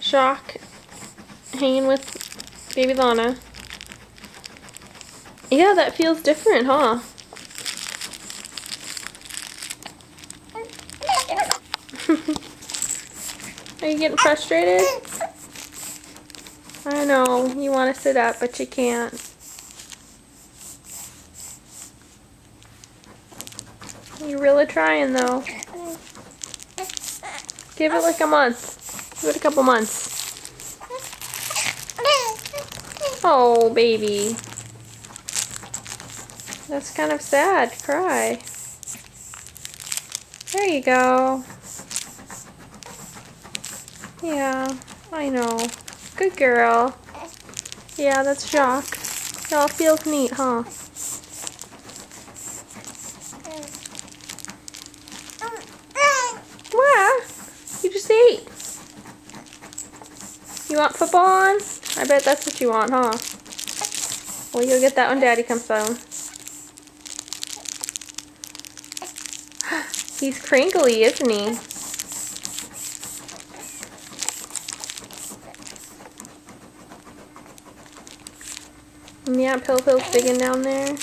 Shock hanging with baby Lana. Yeah, that feels different, huh? Are you getting frustrated? I know, you want to sit up, but you can't. You're really trying, though. Give it like a month. Give it a couple months. Oh, baby. That's kind of sad. Cry. There you go. Yeah, I know. Good girl. Yeah, that's Shock. It all feels neat, huh? What? You just ate. You want football on? I bet that's what you want, huh? Well, you'll get that when Daddy comes home. He's crinkly, isn't he? Yeah, Pill Pill's digging down there.